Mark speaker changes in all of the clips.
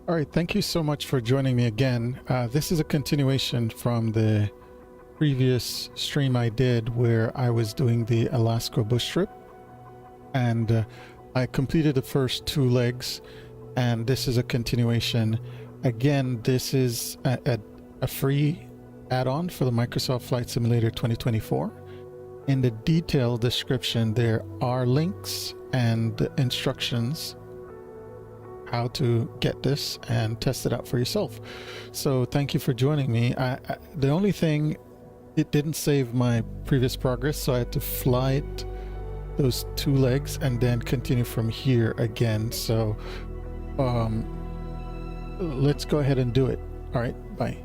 Speaker 1: All right, thank you so much for joining me again. This is a continuation from the previous stream I did where I was doing the Alaska bush trip, and I completed the first 2 legs, and this is a continuation. Again, this is a free add-on for the Microsoft Flight Simulator 2024. In the detailed description, there are links and instructions how to get this and test it out for yourself. So thank you for joining me. The only thing, it didn't save my previous progress, so I had to fly it those 2 legs and then continue from here again. So let's go ahead and do it. All right, bye.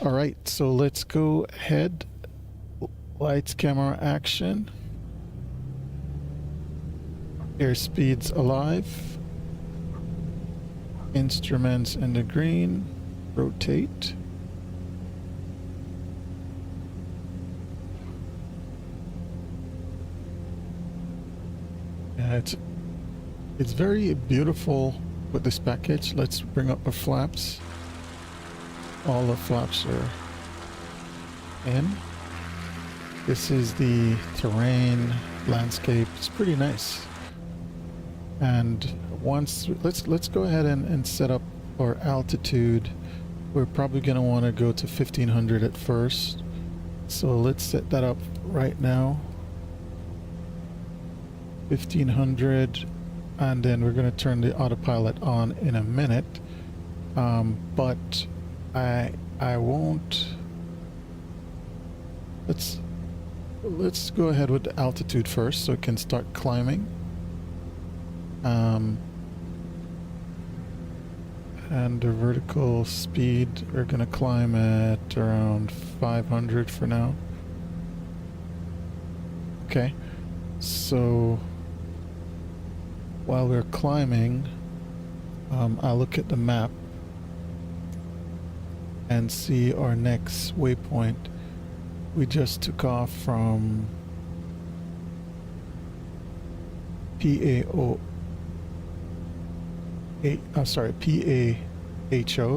Speaker 1: All right, so let's go ahead. Lights, camera, action. Airspeed's alive. Instruments in the green. Rotate. Yeah, it's very beautiful with this package. Let's bring up the flaps. All the flaps are in. This is the terrain landscape. It's pretty nice. And once let's go ahead and set up our altitude. We're probably going to want to go to 1500 at first. So let's set that up right now. 1500, and then we're going to turn the autopilot on in a minute. But I won't. Let's go ahead with the altitude first so it can start climbing. And the vertical speed, we're gonna climb at around 500 for now. Okay, so while we're climbing, I'll look at the map and see our next waypoint. We just took off from PAHO.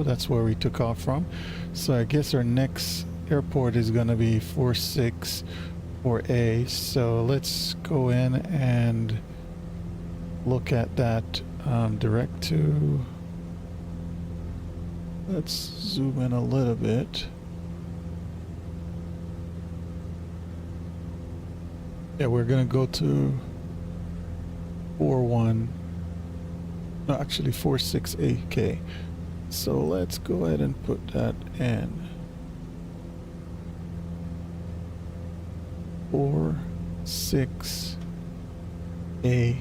Speaker 1: That's where we took off from. So I guess our next airport is going to be 464A. So let's go in and look at that direct to. Let's zoom in a little bit. Yeah, we're gonna go to 46AK. So let's go ahead and put that in. 46A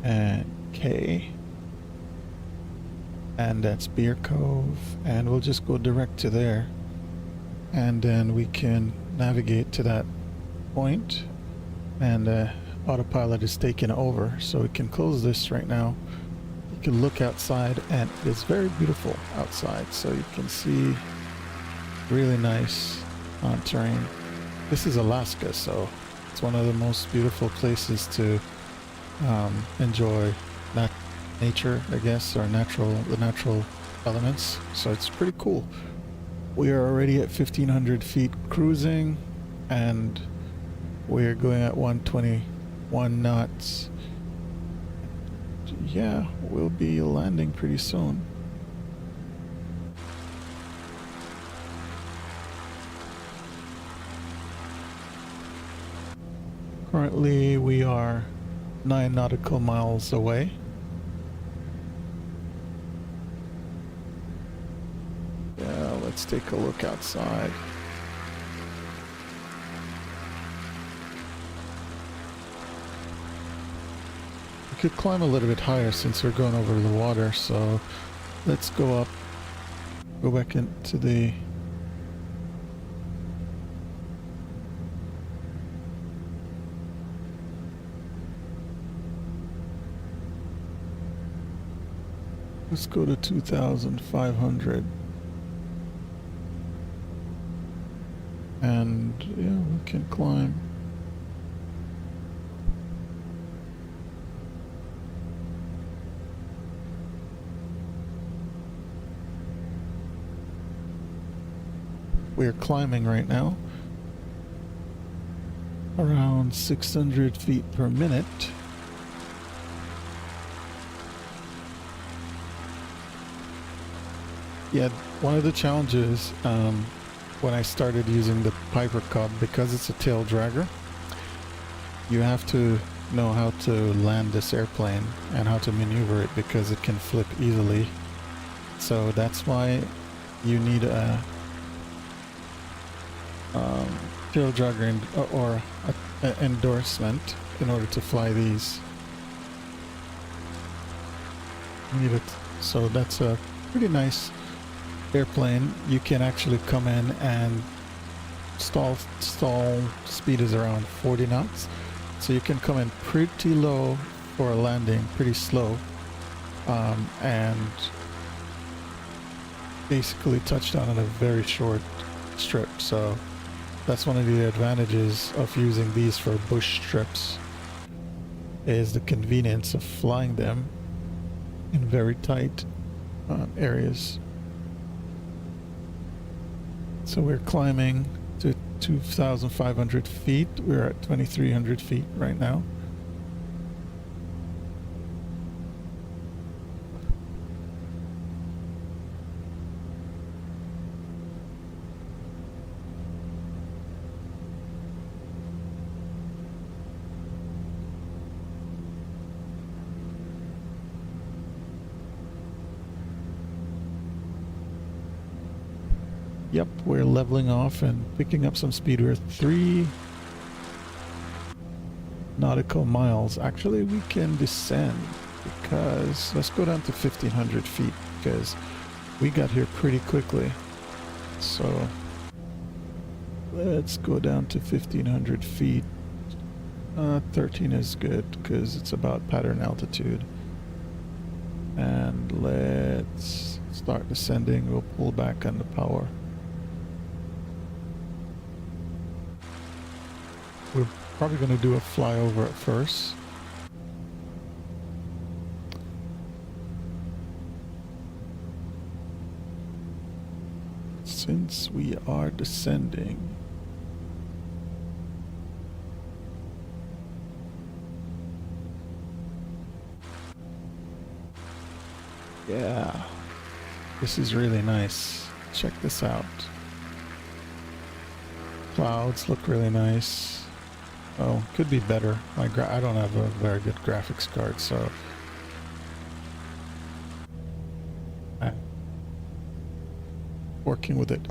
Speaker 1: and K. And that's Beer Cove, and we'll just go direct to there, and then we can navigate to that point, and autopilot is taking over, so we can close this right now. You can look outside, and it's very beautiful outside, so you can see really nice terrain. This is Alaska, so it's one of the most beautiful places to enjoy nature, I guess, or the natural elements. So it's pretty cool. We are already at 1500 feet cruising, and we're going at 121 knots. Yeah, we'll be landing pretty soon. Currently we are 9 nautical miles away. Let's take a look outside. We could climb a little bit higher since we're going over the water, so let's go up, go back into the let's go to 2,500. And yeah, we can climb. We're climbing right now, around 600 feet per minute. Yeah, one of the challenges when I started using the Piper Cub, because it's a tail dragger, you have to know how to land this airplane and how to maneuver it because it can flip easily. So that's why you need a tail dragger or an endorsement in order to fly these. You need it. So that's a pretty nice airplane. You can actually come in and stall speed is around 40 knots. So you can come in pretty low for a landing, pretty slow, and basically touch down on a very short strip. So that's one of the advantages of using these for bush trips, is the convenience of flying them in very tight areas. So we're climbing to 2,500 feet. We're at 2,300 feet right now. Yep, we're leveling off and picking up some speed. We're 3 nautical miles. Actually, we can descend because let's go down to 1,500 feet because we got here pretty quickly. So let's go down to 1,500 feet. 13 is good because it's about pattern altitude. And let's start descending. We'll pull back on the power. We're probably going to do a flyover at first. Since we are descending, yeah, this is really nice. Check this out. Clouds look really nice. Oh, could be better. I don't have a very good graphics card, so I'm working with it.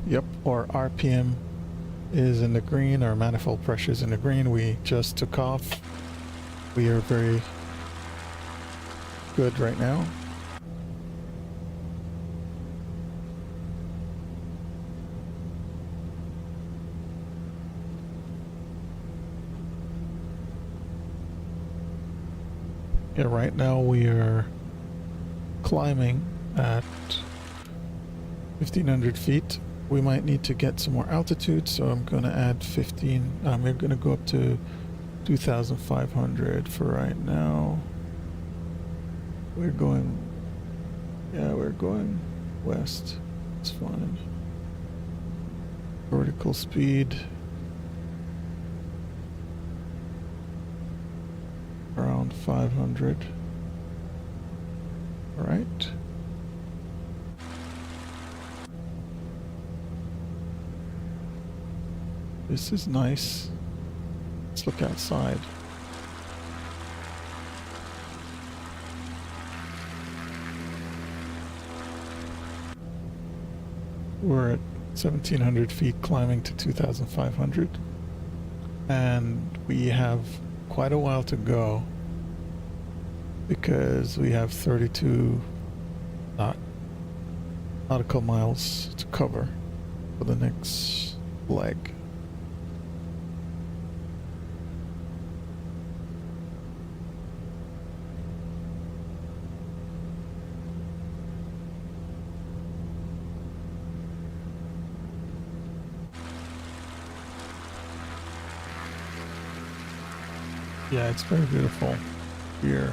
Speaker 1: Yep, our RPM is in the green, our manifold pressure is in the green. We just took off. We are very good right now. Yeah, right now we are climbing at 1,500 feet. We might need to get some more altitude, so I'm going to add 15. We're going to go up to 2,500 for right now. We're going west. It's fine. Vertical speed around 500. All right. This is nice. Let's look outside. We're at 1,700 feet climbing to 2,500. And we have quite a while to go because we have 32 nautical miles to cover for the next leg. Yeah, it's very beautiful here.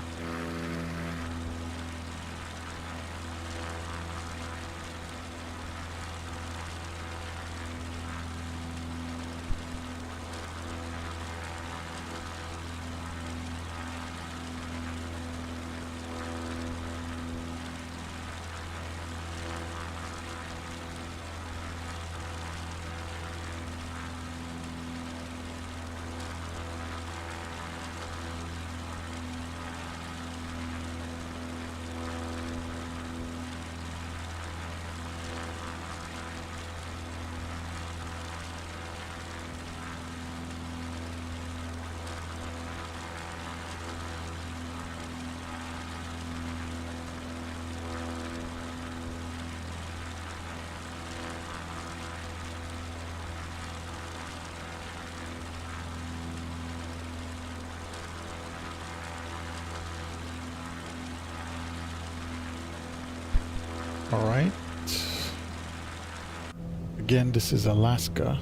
Speaker 1: All right. Again, this is Alaska.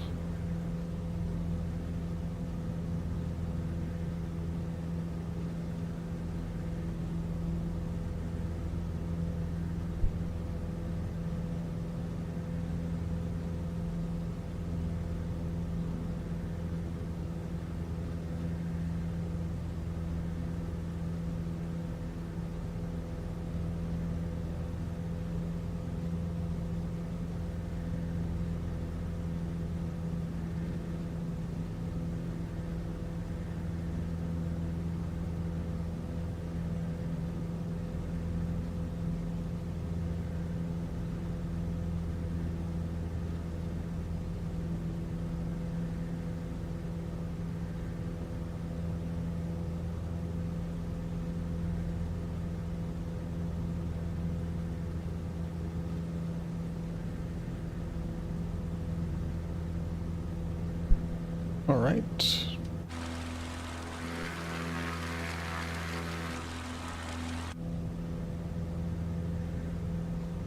Speaker 1: All right.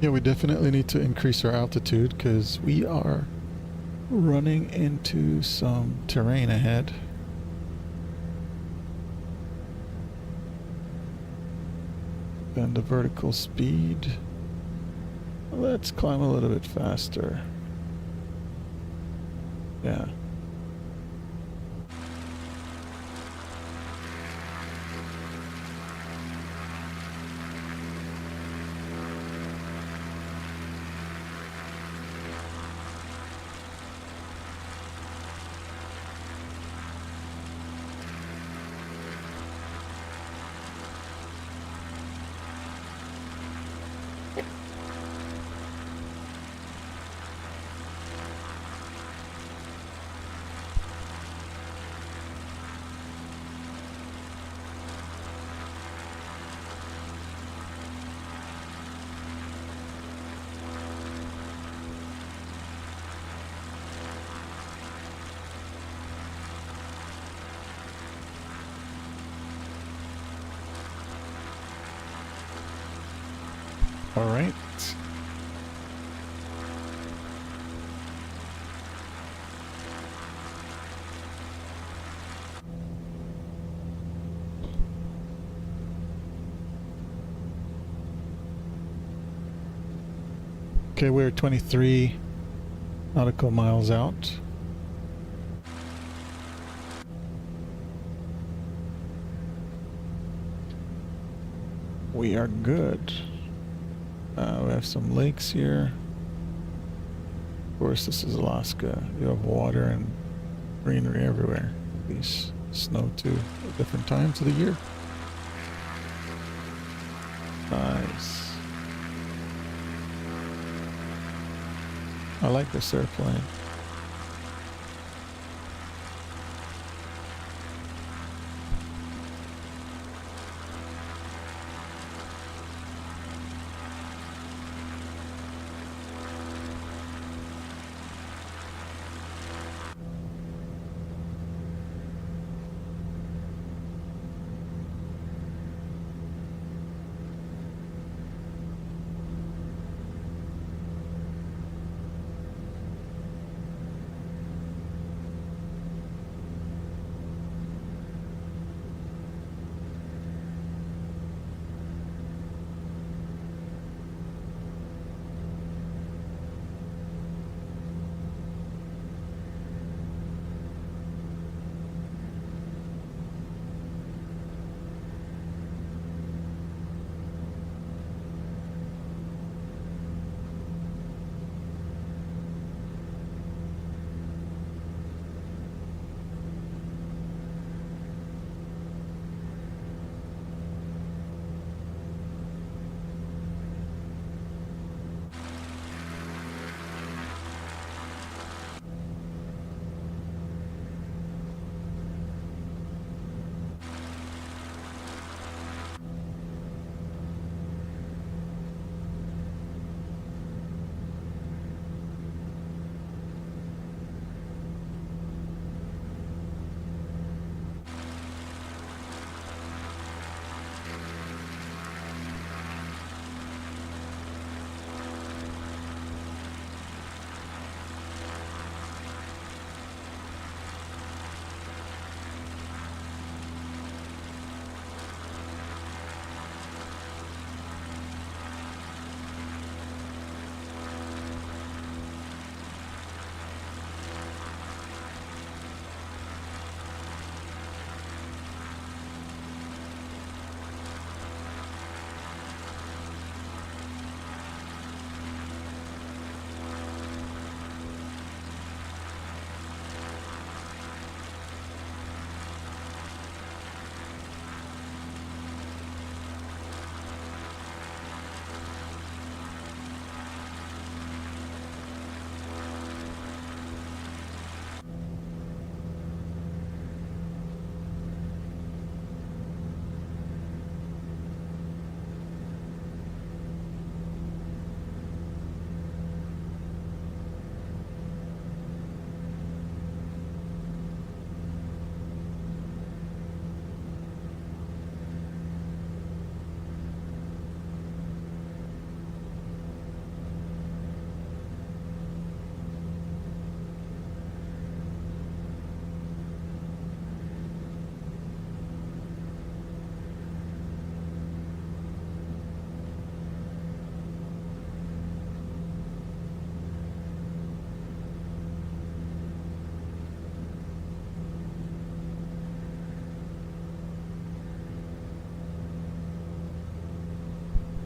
Speaker 1: Yeah, we definitely need to increase our altitude because we are running into some terrain ahead. And the vertical speed. Let's climb a little bit faster. Yeah. All right. Okay, we're 23 nautical miles out. We are good. We have some lakes here. Of course, this is Alaska. You have water and greenery everywhere. These snow too at different times of the year. Nice. I like this airplane.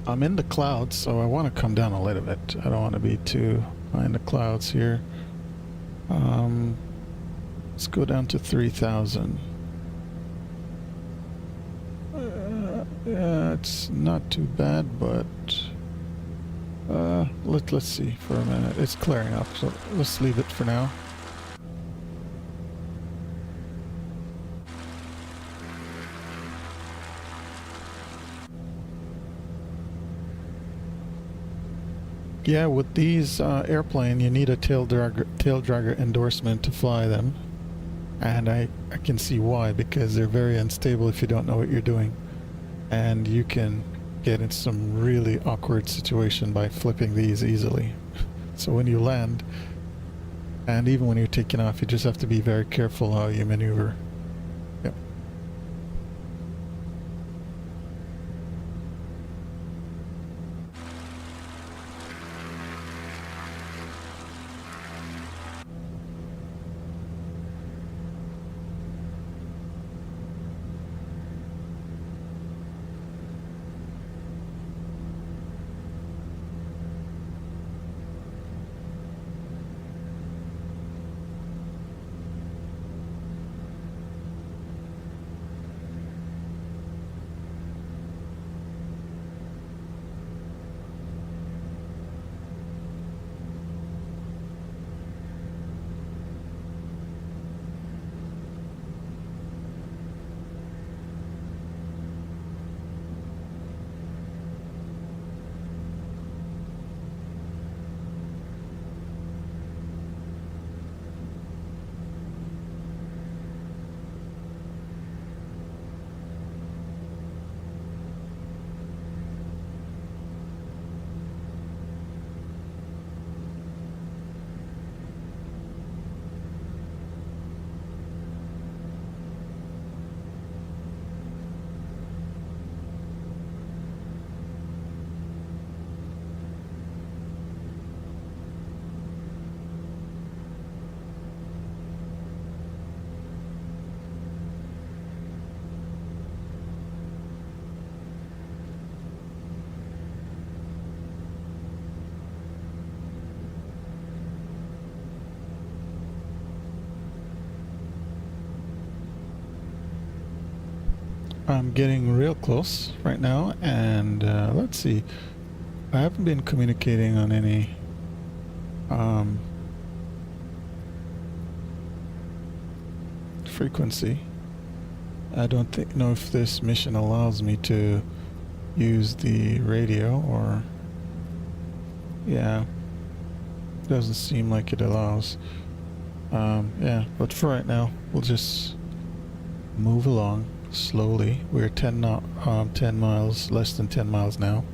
Speaker 1: I'm in the clouds, so I want to come down a little bit. I don't want to be too high in the clouds here. Let's go down to 3,000. Yeah, it's not too bad, but let's see for a minute. It's clearing up, so let's leave it for now. Yeah, with these airplane, you need a tail dragger endorsement to fly them, and I can see why, because they're very unstable if you don't know what you're doing, and you can get in some really awkward situation by flipping these easily. So when you land, and even when you're taking off, you just have to be very careful how you maneuver. Yep. I'm getting real close right now, and let's see. I haven't been communicating on any frequency. I don't know if this mission allows me to use the radio, or yeah, doesn't seem like it allows. Yeah, but for right now, we'll just move along slowly. We're 10 miles, less than 10 miles now,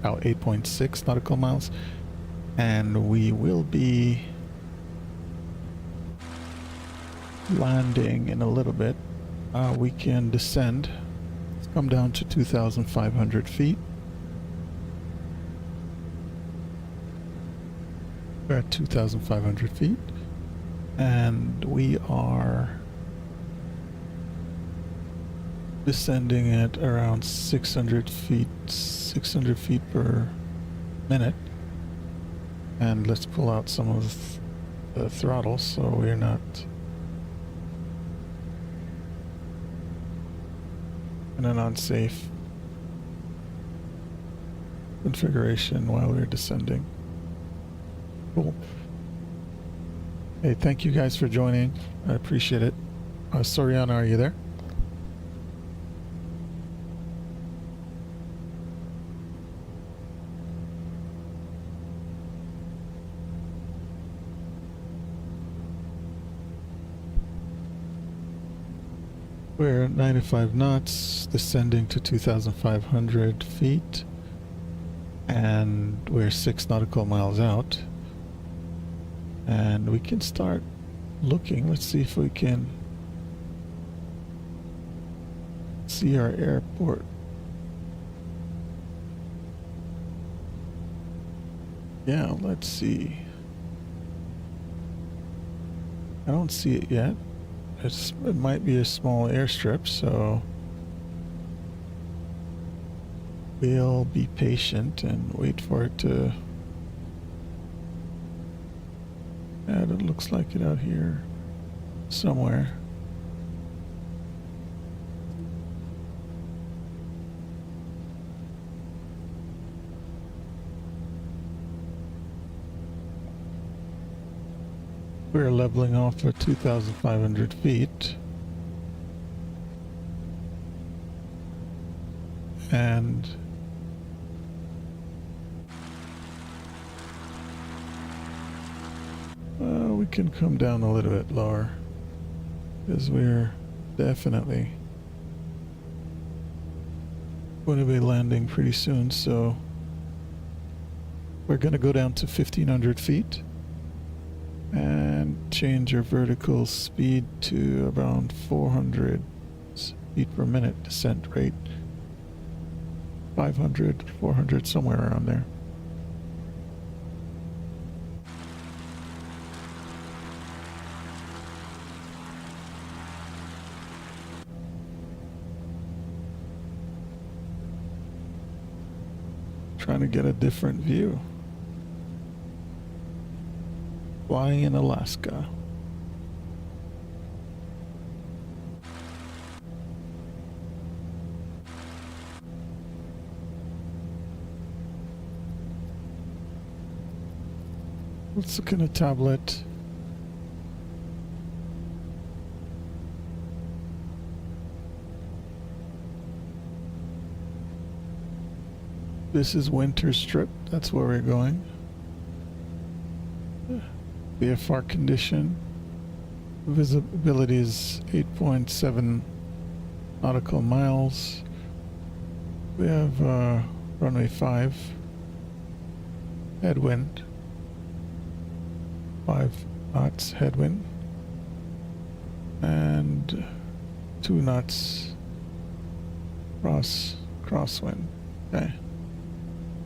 Speaker 1: out 8.6 nautical miles, and we will be landing in a little bit. We can descend. Let's come down to 2,500 feet. We're at 2,500 feet, and we are descending at around 600 feet per minute. And let's pull out some of the throttle so we're not in an unsafe configuration while we're descending. Cool. Hey, thank you guys for joining. I appreciate it. Soriana, are you there? We're at 95 knots, descending to 2,500 feet, and we're 6 nautical miles out. And we can start looking. Let's see if we can see our airport. Yeah, let's see. I don't see it yet. It might be a small airstrip, so we'll be patient and wait for it to. Yeah, it looks like it out here somewhere. We're leveling off at 2,500 feet. And we can come down a little bit lower, because we're definitely going to be landing pretty soon, so we're going to go down to 1500 feet and change our vertical speed to around 400 feet per minute descent rate. 500, 400, somewhere around there. Trying to get a different view. Flying in Alaska. Let's look in a tablet. This is Winter Strip. That's where we're going. VFR condition. Visibility is 8.7 nautical miles. We have runway 5. Headwind. 5 knots headwind. And 2 knots crosswind. Okay.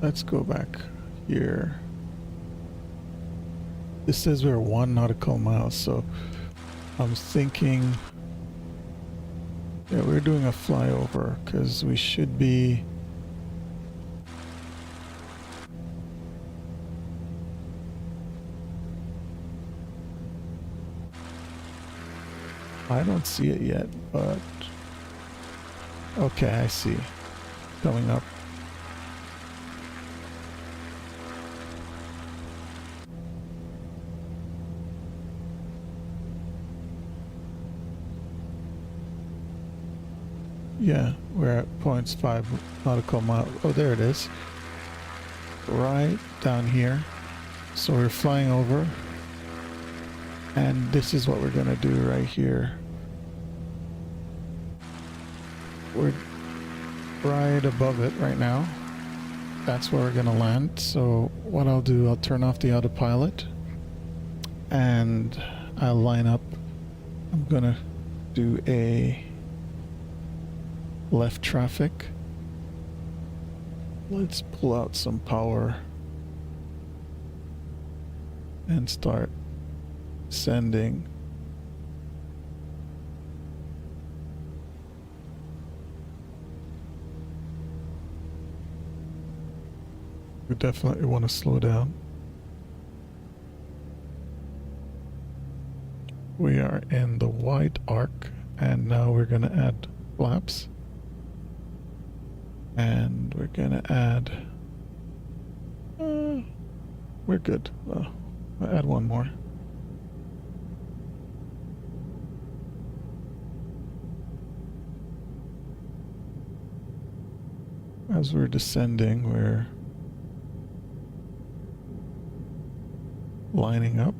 Speaker 1: Let's go back here. This says we're 1 nautical mile, so I'm thinking, yeah, we're doing a flyover because we should be I don't see it yet, but okay, I see. Coming up. Yeah, we're at 0.5 nautical mile. Oh, there it is. Right down here. So we're flying over. And this is what we're gonna do right here. We're right above it right now. That's where we're gonna land. So what I'll do, I'll turn off the autopilot and I'll line up. I'm gonna do a left traffic. Let's pull out some power and start sending. We definitely want to slow down. We are in the white arc and now we're going to add flaps. And we're gonna add, we're good. I'll add one more. As we're descending, we're lining up.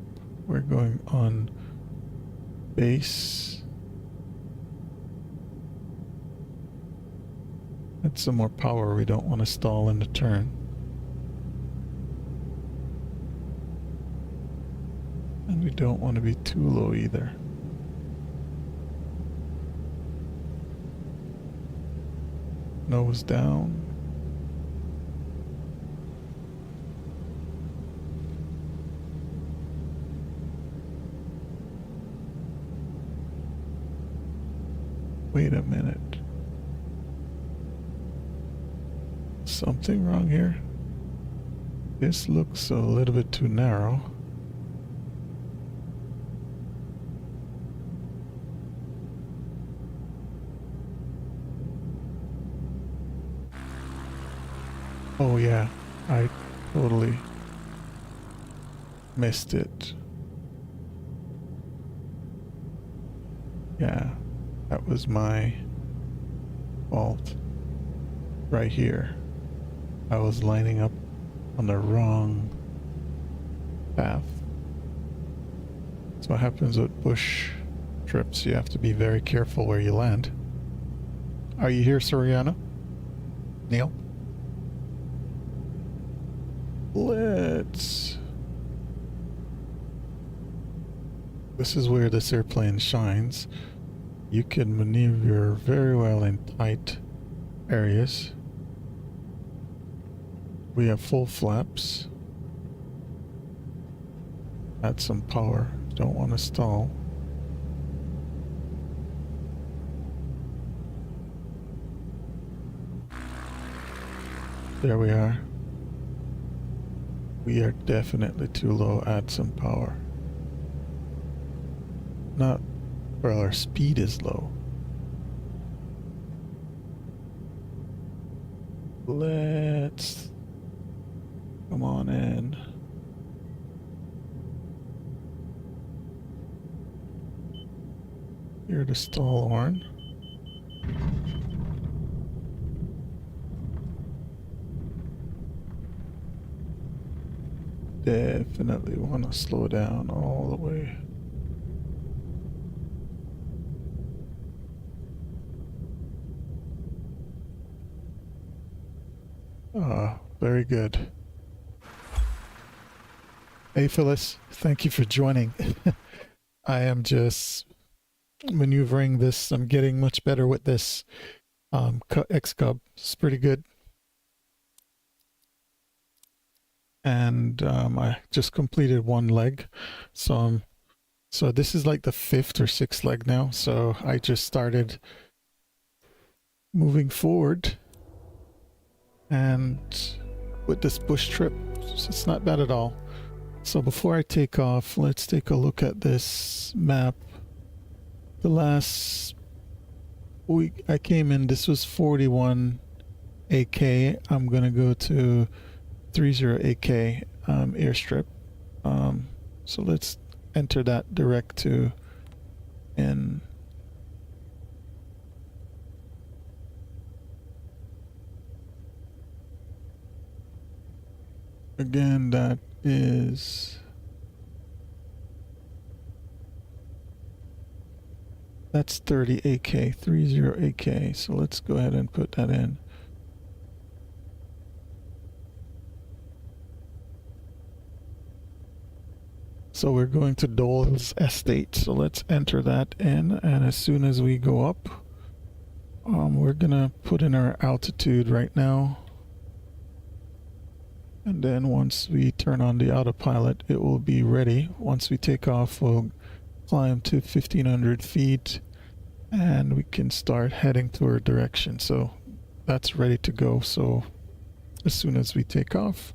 Speaker 1: We're going on base. Add some more power. We don't want to stall in the turn. And we don't want to be too low either. Nose down. Wait a minute. Something wrong here? This looks a little bit too narrow. Oh yeah, I totally missed it. Yeah, that was my fault. Right here. I was lining up on the wrong path. That's what happens with bush trips. You have to be very careful where you land. Are you here, Soriano? Neil. Let's... This is where this airplane shines. You can maneuver very well in tight areas. We have full flaps. Add some power. Don't want to stall. There we are. We are definitely too low. Add some power. Not, well, our speed is low. Let's come on in. Hear the stall horn. Definitely want to slow down all the way. Ah, very good. Hey Phyllis, thank you for joining. I am just maneuvering this. I'm getting much better with this X-Cub. It's pretty good. And I just completed one leg. So this is like the 5th or 6th leg now. So I just started moving forward. And with this bush trip, it's not bad at all. So before I take off, let's take a look at this map. The last week I came in, this was 41 AK. I'm gonna go to 30 AK airstrip. So let's enter that direct to in. Again, that is... That's 30 AK, 30 AK. So let's go ahead and put that in. So we're going to Dole's Estate. So let's enter that in. And as soon as we go up, we're gonna put in our altitude right now. And then once we turn on the autopilot, it will be ready. Once we take off, we'll climb to 1,500 feet and we can start heading to our direction. So that's ready to go. So as soon as we take off,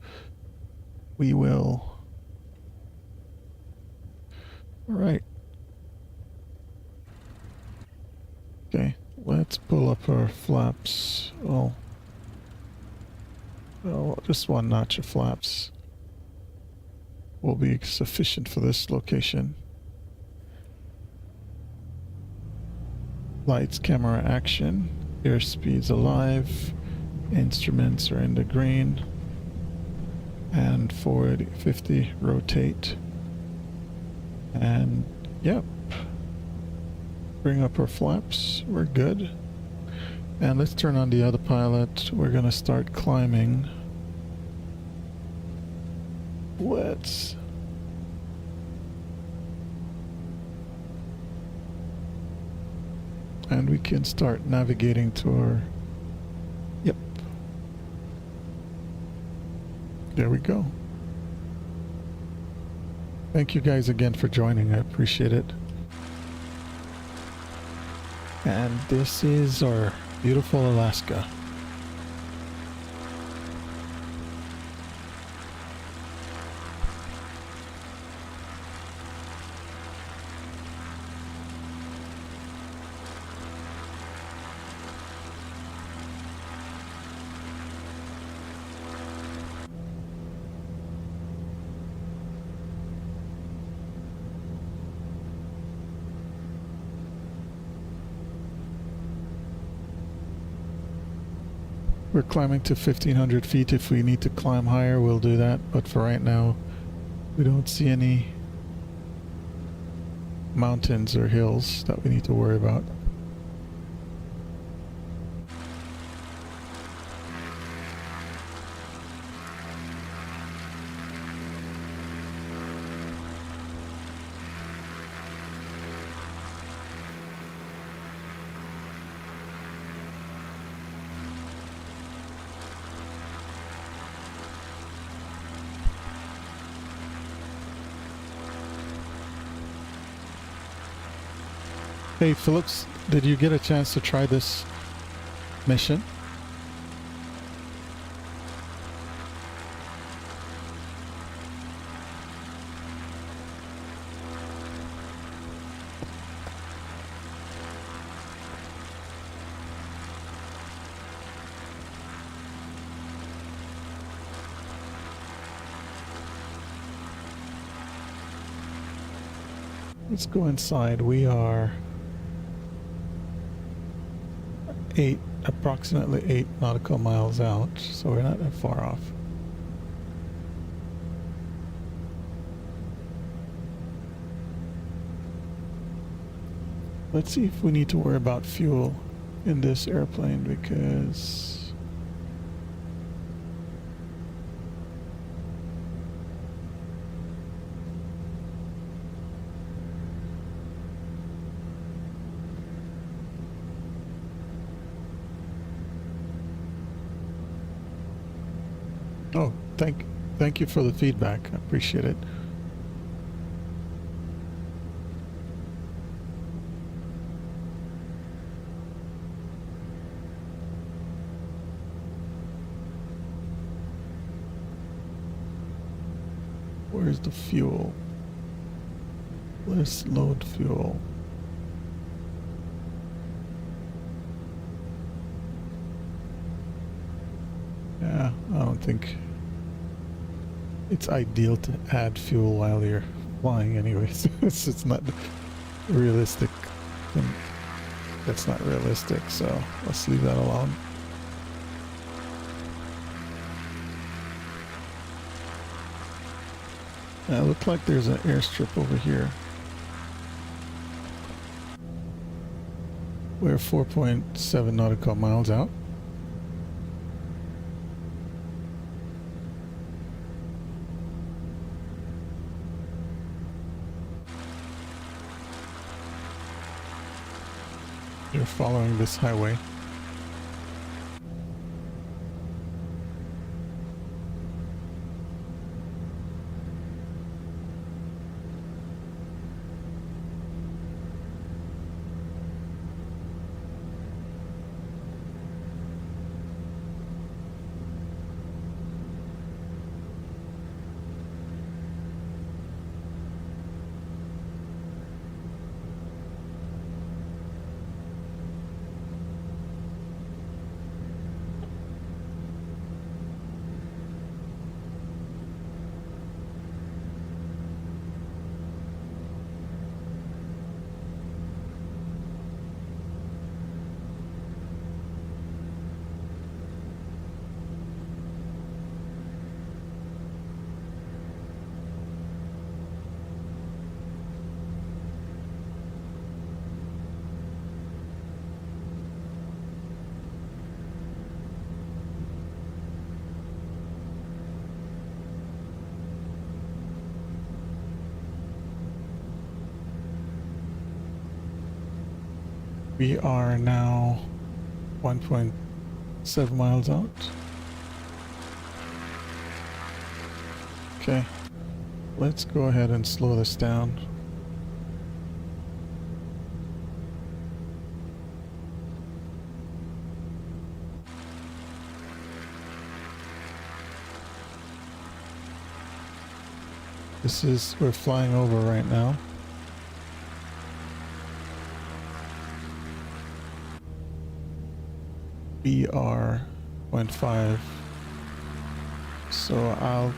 Speaker 1: we will. All right. Okay, let's pull up our flaps. Well, just one notch of flaps will be sufficient for this location. Lights, camera, action. Airspeed's alive. Instruments are in the green. And forward 50, rotate. And yep. Bring up our flaps. We're good. And let's turn on the autopilot. We're gonna start climbing. Let's... And we can start navigating to our... Yep. There we go. Thank you guys again for joining. I appreciate it. And this is our beautiful Alaska. We're climbing to 1,500 feet. If we need to climb higher, we'll do that. But for right now, we don't see any mountains or hills that we need to worry about. Hey, Phillips, did you get a chance to try this mission? Let's go inside. We are approximately 8 nautical miles out, so we're not that far off. Let's see if we need to worry about fuel in this airplane, because oh, thank you for the feedback. I appreciate it. Where's the fuel? Let's load fuel. Yeah, I don't think it's ideal to add fuel while you're flying anyways. It's not realistic. That's not realistic, so let's leave that alone. It looks like there's an airstrip over here. We're 4.7 nautical miles out. You're following this highway. We are now 1.7 miles out. Okay, let's go ahead and slow this down. We're flying over right now. BR 0.5. So I'll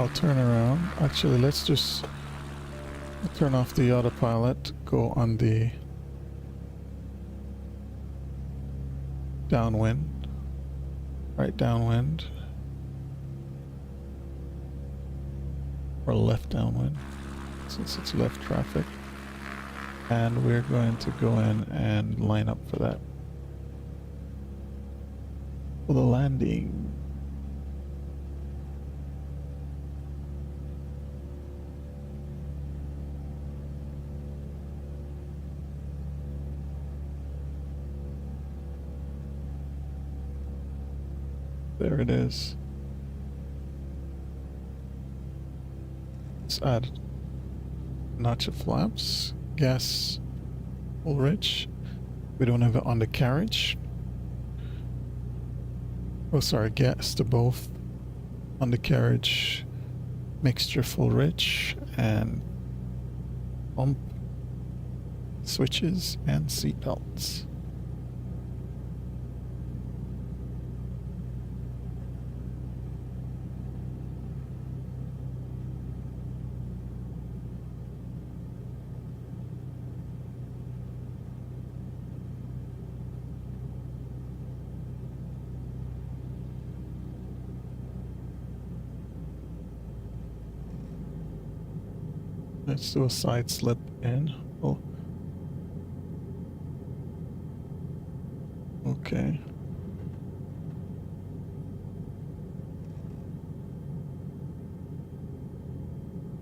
Speaker 1: turn around. Actually, let's just turn off the autopilot, go on the downwind, right downwind, or left downwind, since it's left traffic. And we're going to go in and line up for that. For the landing. There it is. Let's add notch of flaps, gas full rich. We don't have it on the carriage. Oh, sorry, gas to both undercarriage, mixture full rich, and pump, switches, and seat belts. Let's do a side slip in. Oh. Okay.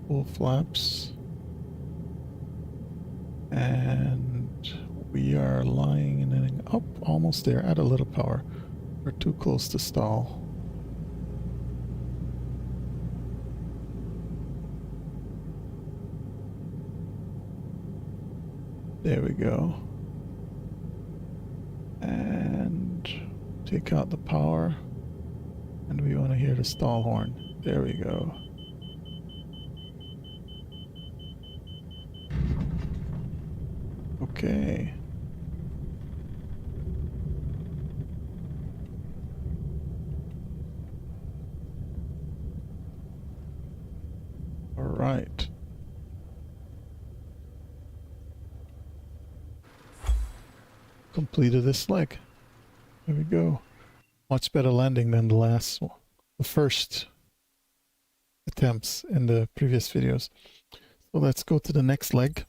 Speaker 1: Full flaps. And we are lining up almost there. Add a little power. We're too close to stall. There we go. And take out the power. And we want to hear the stall horn. There we go. Okay. All right. Completed this leg. There we go. Much better landing than the first attempts in the previous videos. So let's go to the next leg.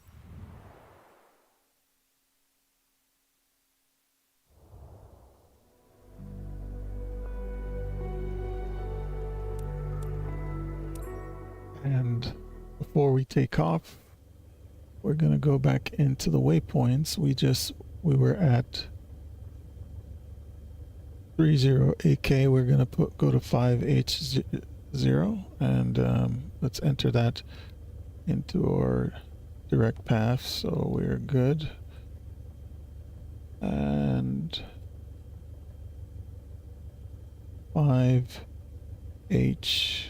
Speaker 1: And before we take off, we're going to go back into the waypoints. We were at 30 AK. We're going to go to 5H0 and let's enter that into our direct path, so we're good. And 5H,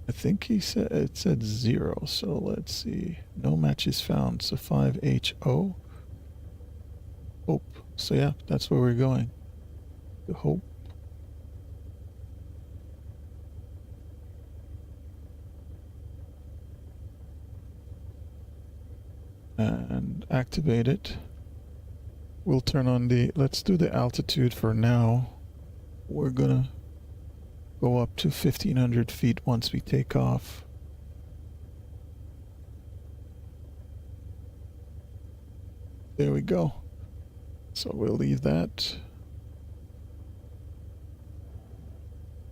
Speaker 1: I think he said it said 0, so let's see. No matches found, so 5HO. Hope. So yeah, that's where we're going. To Hope. And activate it. We'll turn on let's do the altitude for now. We're gonna go up to 1,500 feet once we take off. There we go. So we'll leave that.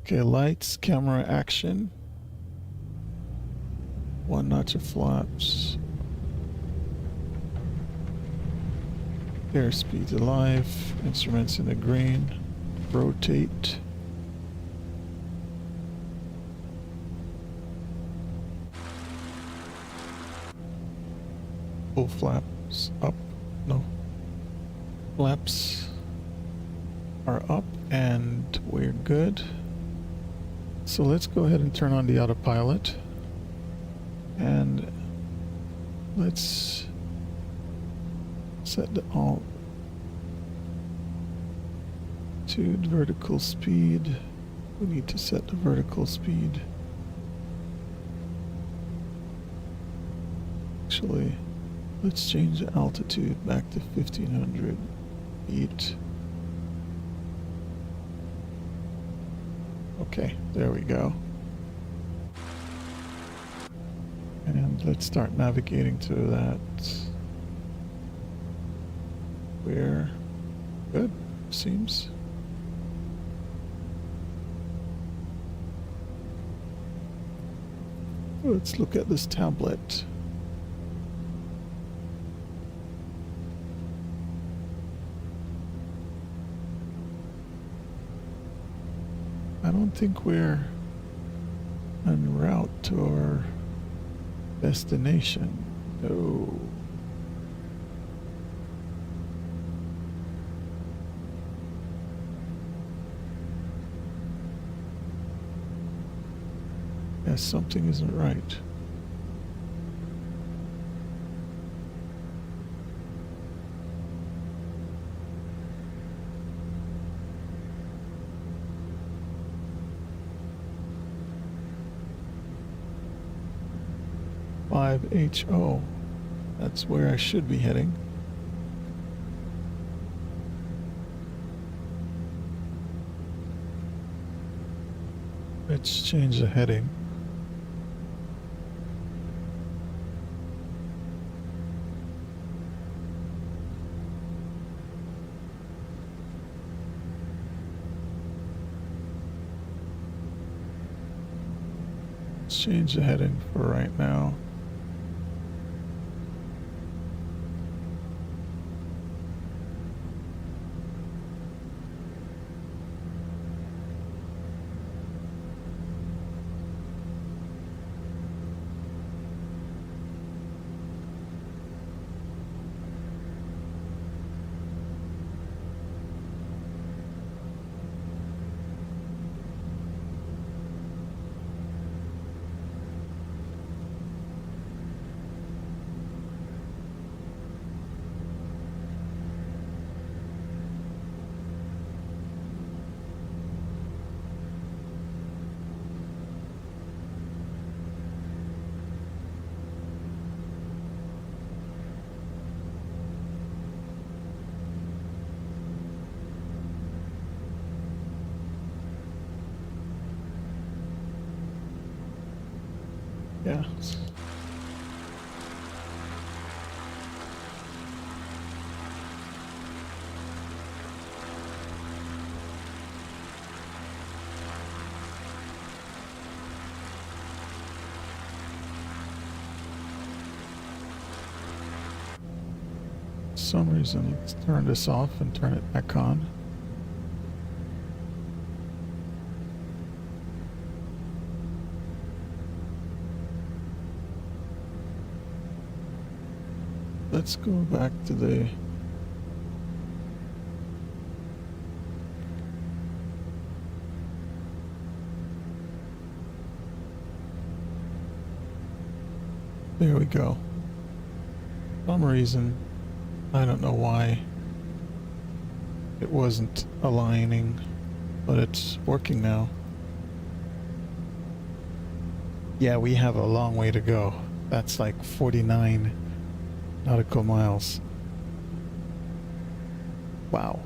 Speaker 1: Okay, lights, camera, action. 1 notch of flaps. Airspeed alive. Instruments in the green. Rotate. Full flaps up. No. Flaps are up and we're good. So let's go ahead and turn on the autopilot. And let's set the altitude, vertical speed. We need to set the vertical speed. Actually, let's change the altitude back to 1,500 feet. Okay, there we go. And let's start navigating to that. We're good, seems. Let's look at this tablet. I don't think we're en route to our Destination. No. Yes, something isn't right. HO. That's where I should be heading. Let's change the heading. Let's change the heading for right now. Yeah. For some reason, let's turn this off and turn it back on. Let's go back to the there we go. For some reason, I don't know why it wasn't aligning, but it's working now. Yeah, we have a long way to go. That's like 49 nautical miles. Wow.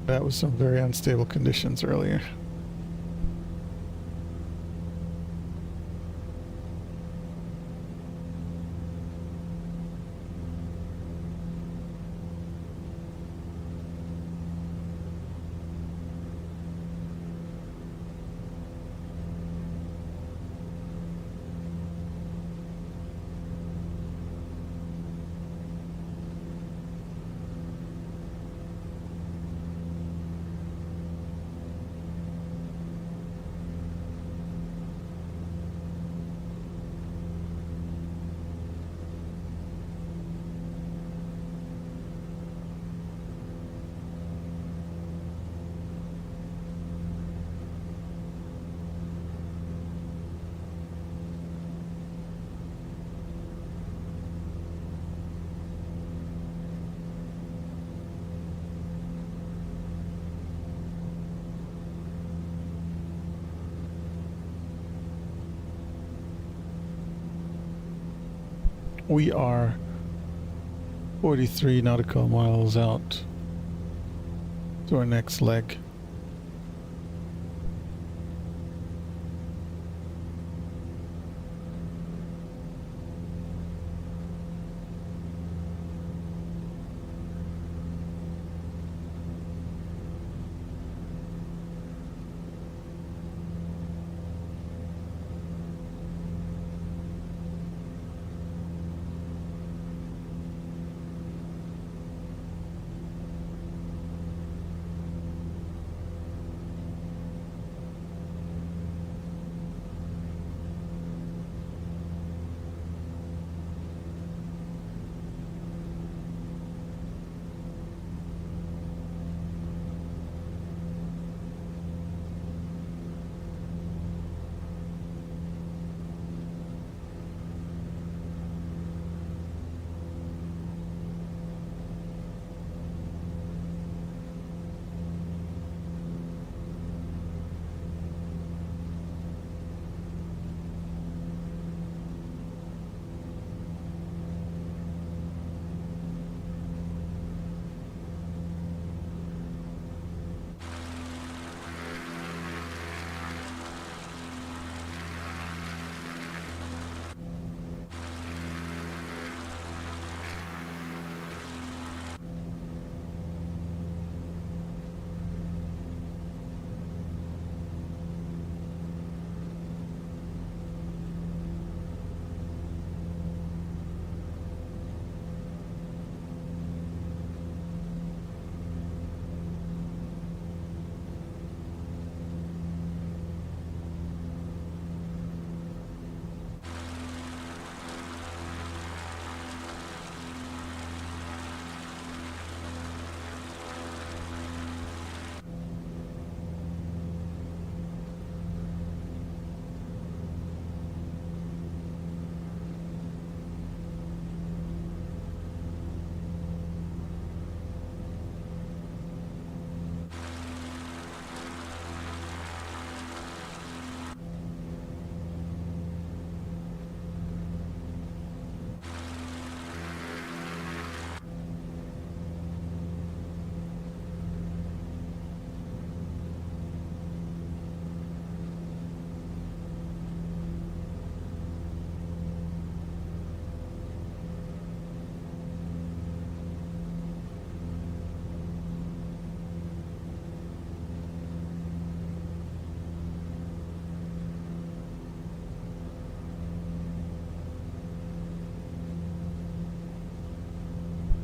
Speaker 1: That was some very unstable conditions earlier. We are 43 nautical miles out to our next leg.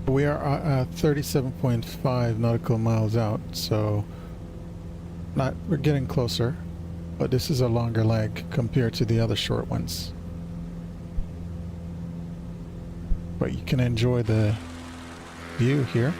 Speaker 1: We are 37.5 nautical miles out, so we're getting closer, but this is a longer leg compared to the other short ones. But you can enjoy the view here.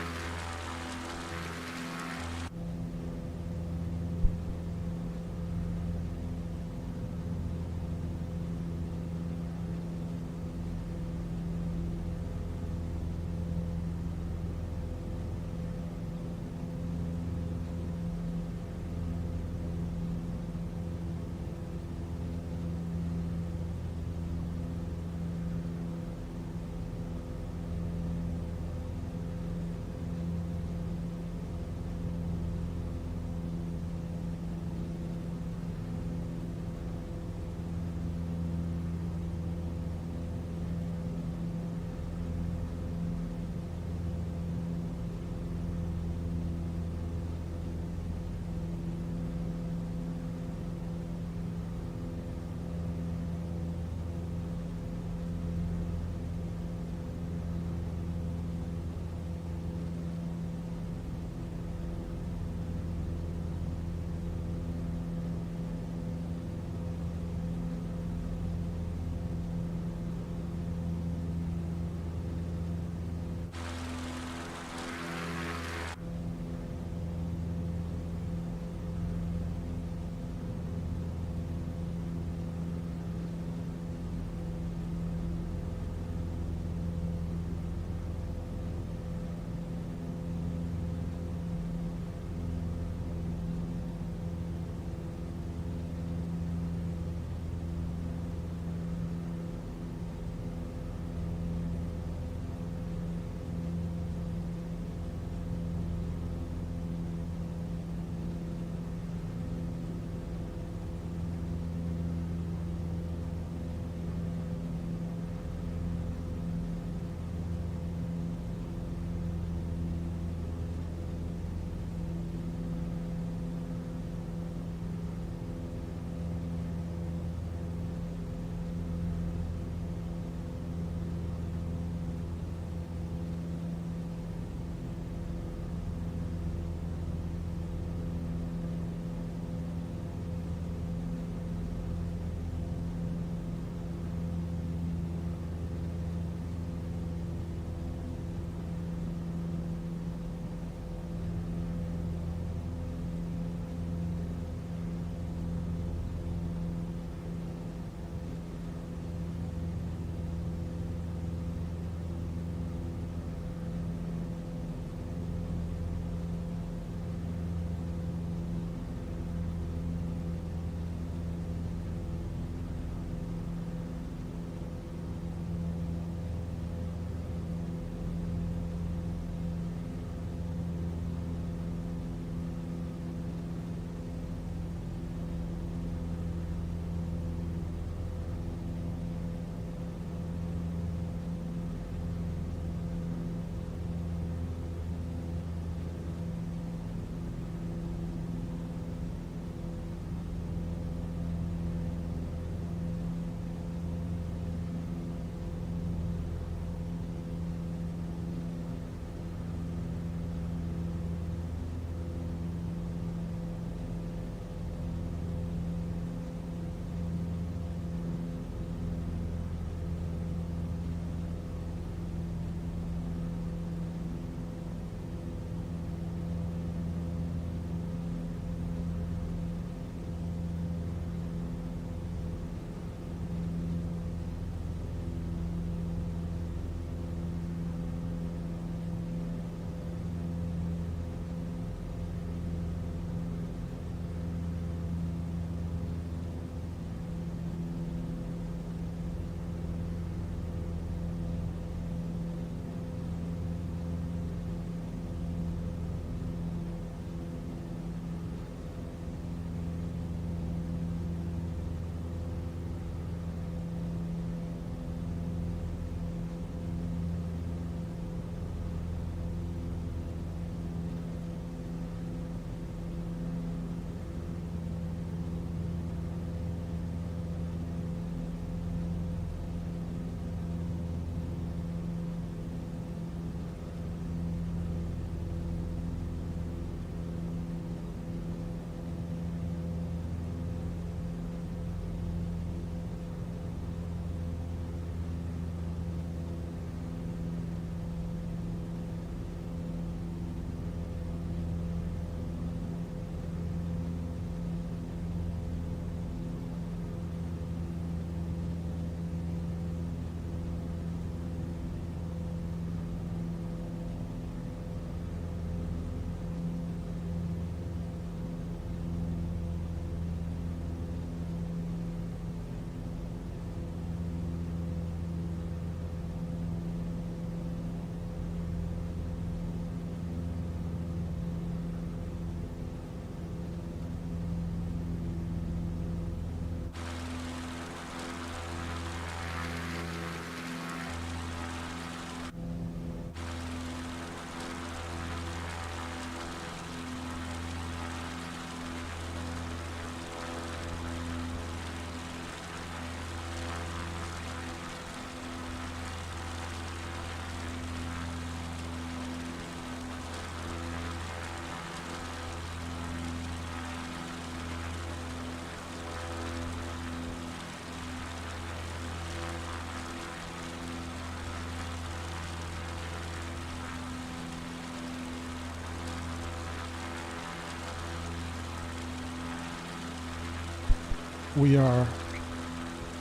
Speaker 1: We are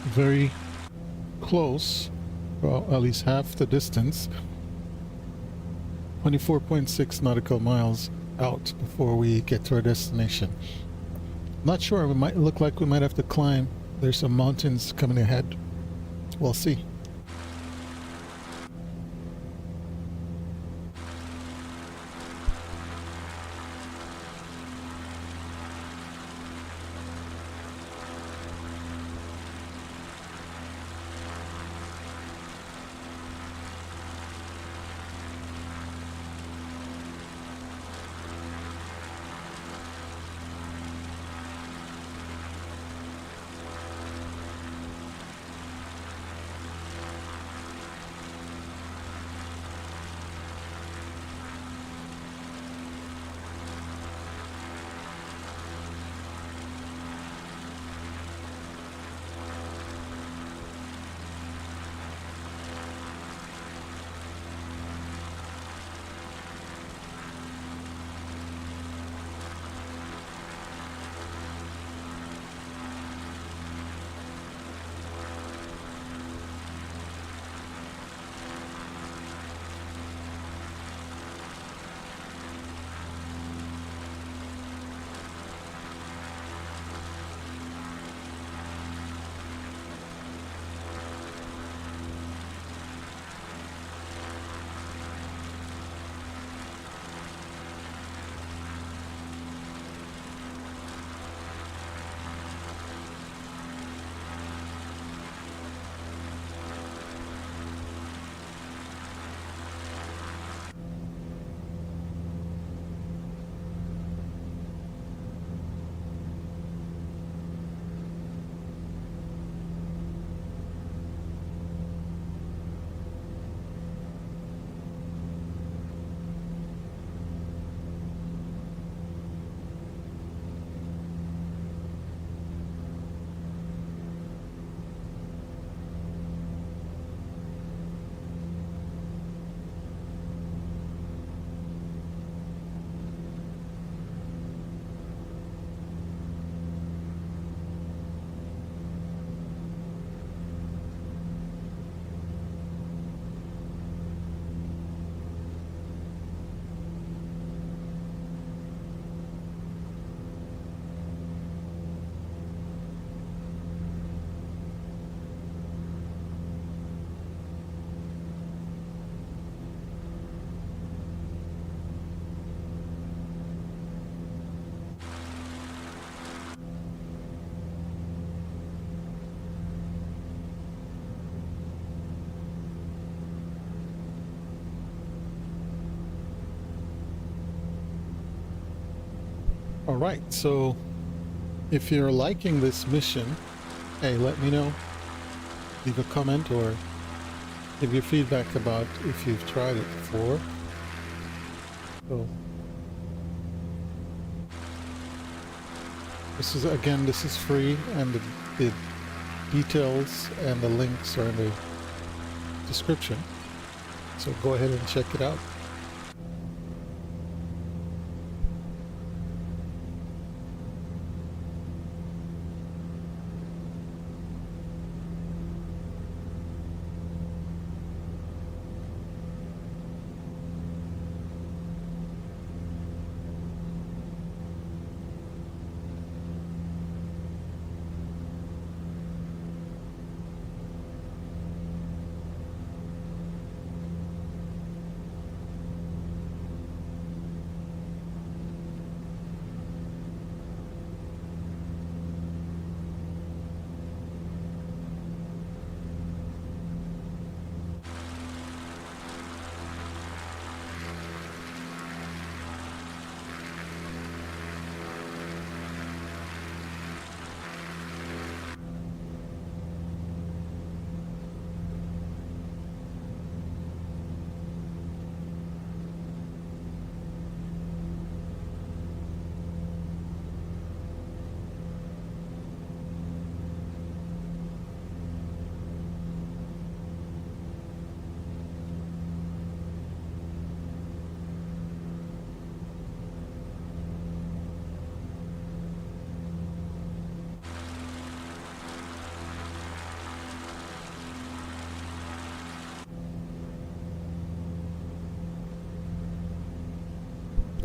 Speaker 1: very close, well, at least half the distance, 24.6 nautical miles out before we get to our destination. Not sure, we might look like we might have to climb. There's some mountains coming ahead. We'll see. All right, so if you're liking this mission, hey, let me know. Leave a comment or give your feedback about if you've tried it before. So this is, again, this is free, and the details and the links are in the description. So go ahead and check it out.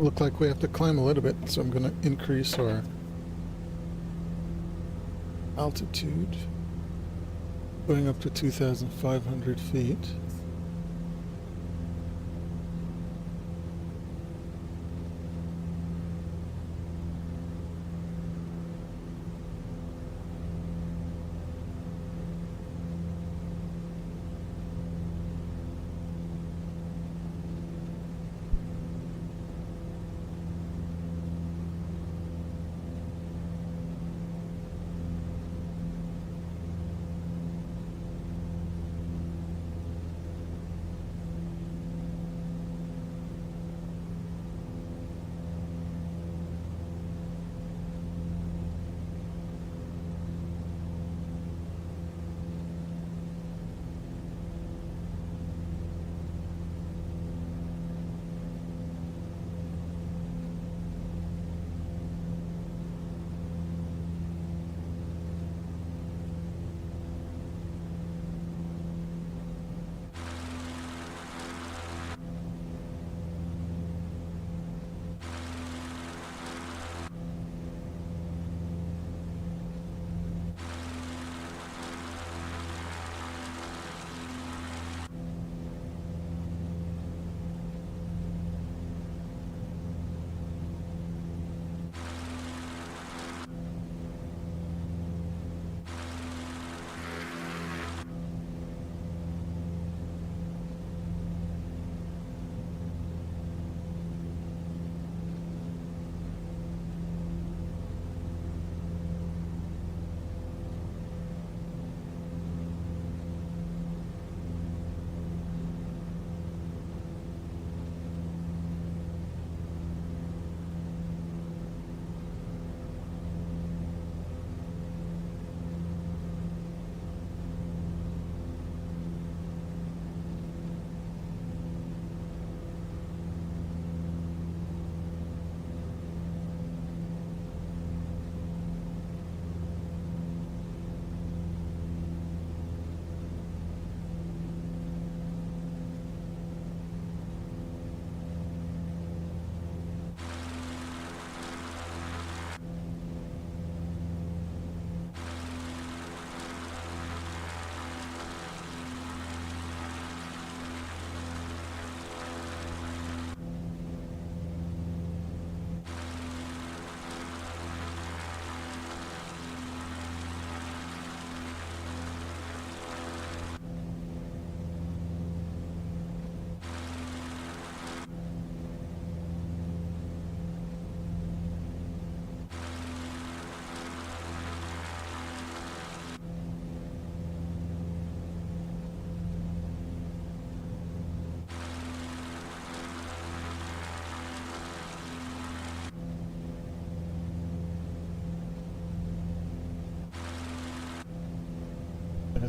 Speaker 1: Look like we have to climb a little bit, so I'm going to increase our altitude, going up to 2,500 feet.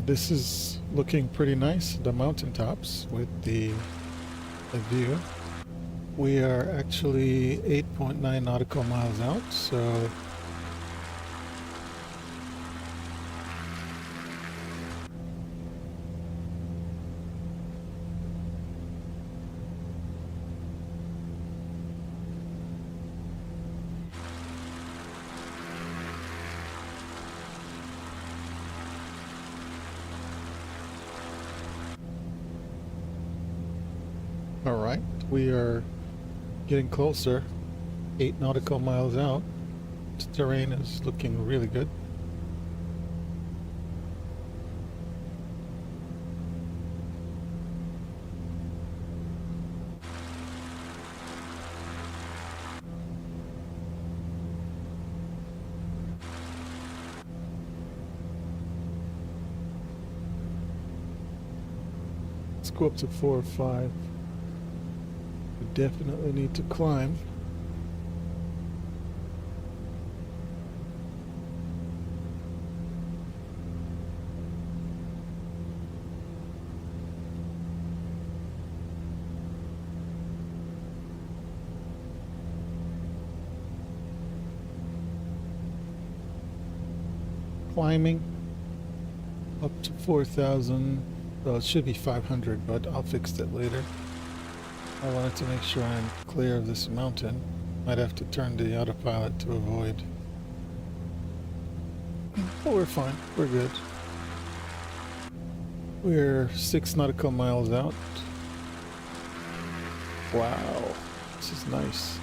Speaker 1: This is looking pretty nice, the mountaintops with the view. We are actually 8.9 nautical miles out, so all right, we are getting closer, 8 nautical miles out. The terrain is looking really good. Let's go up to 4 or 5. We definitely need to climb. Climbing up to 4,000. Well, it should be 500, but I'll fix that later. I wanted to make sure I'm clear of this mountain. Might have to turn the autopilot to avoid. But we're fine. We're good. We're 6 nautical miles out. Wow. This is nice.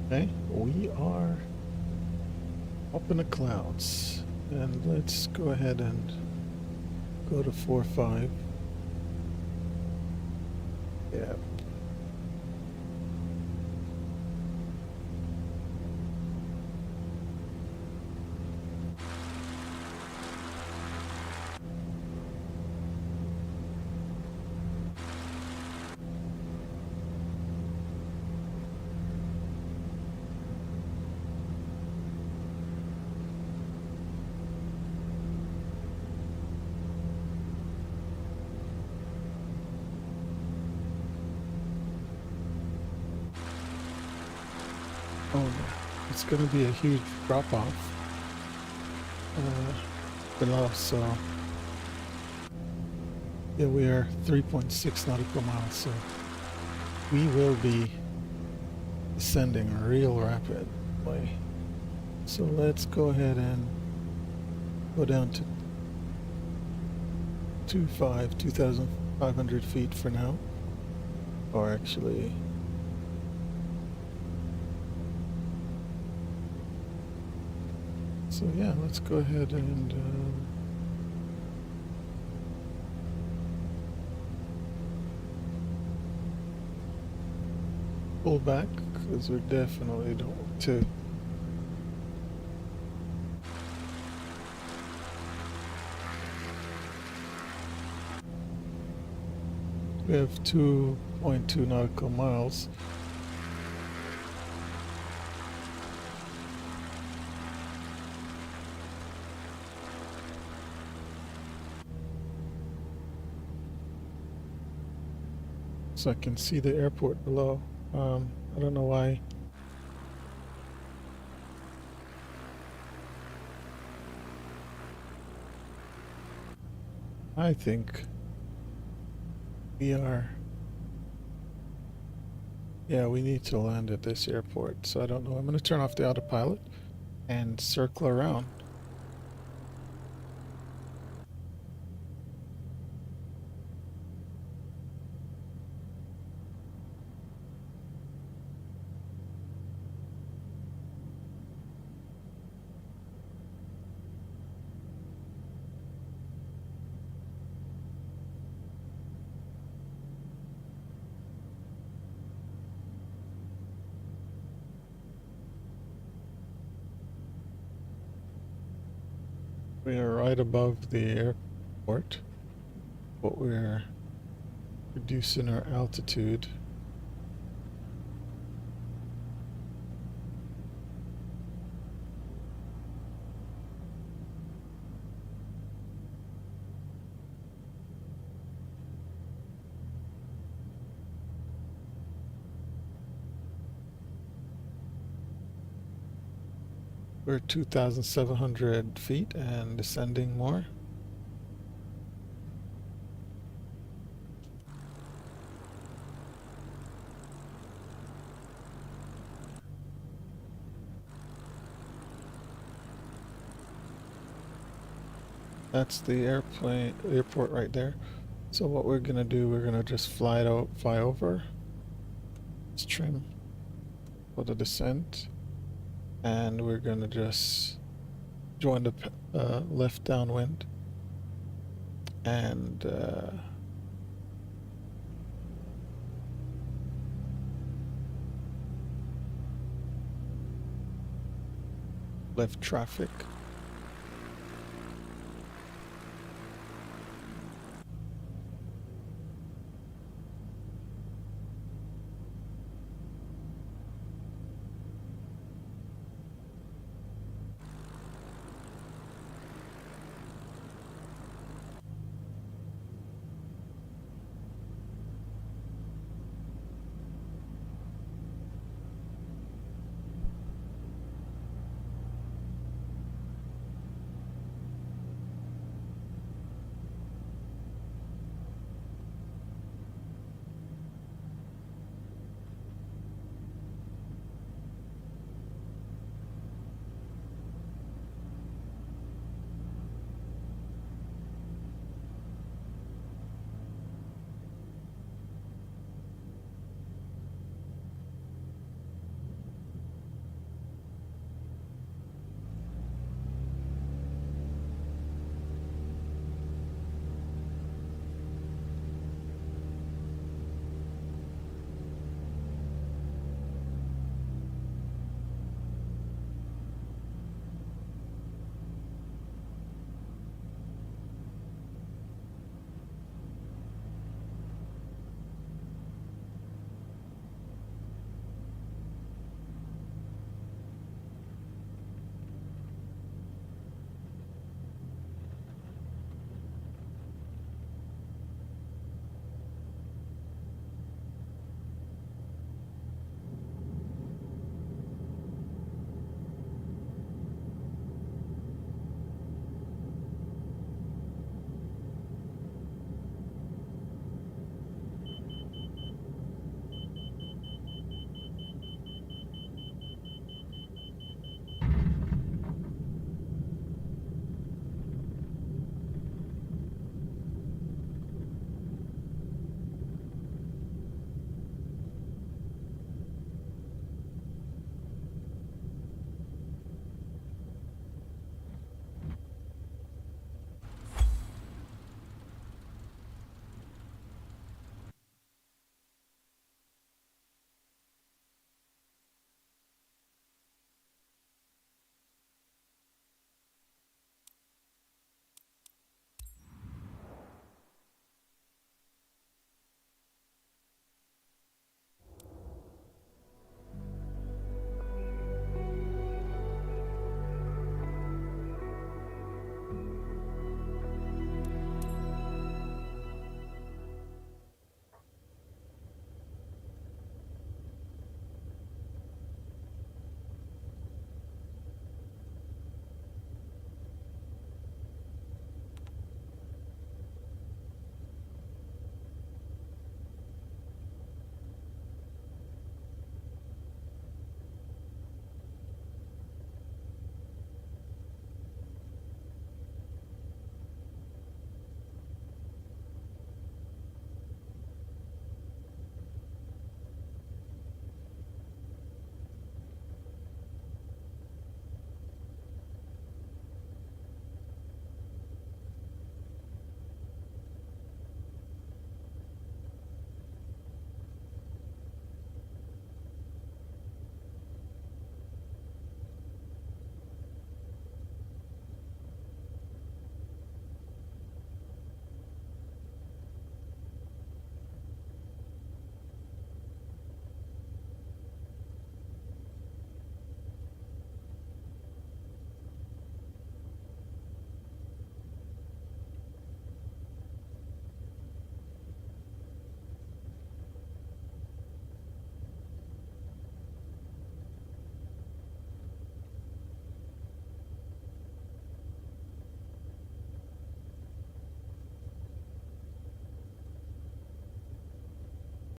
Speaker 1: Okay, we are up in the clouds, and let's go ahead and go to 4-5. Yeah. Oh, yeah. It's going to be a huge drop-off below, so yeah, we are 3.6 nautical miles, so we will be descending real rapidly. So let's go ahead and go down to 2,500 feet for now, or actually so yeah, let's go ahead and pull back, because we definitely don't want to. We have 2.2 nautical miles. So I can see the airport below. I don't know why. I think we are. Yeah, we need to land at this airport. So I don't know. I'm going to turn off the autopilot and circle around. We are right above the airport, but we're reducing our altitude. We're 2,700 feet and descending more. That's the airport right there. So what we're gonna do, we're gonna just fly over. Let's trim for the descent, and we're gonna just join the left downwind, and left traffic.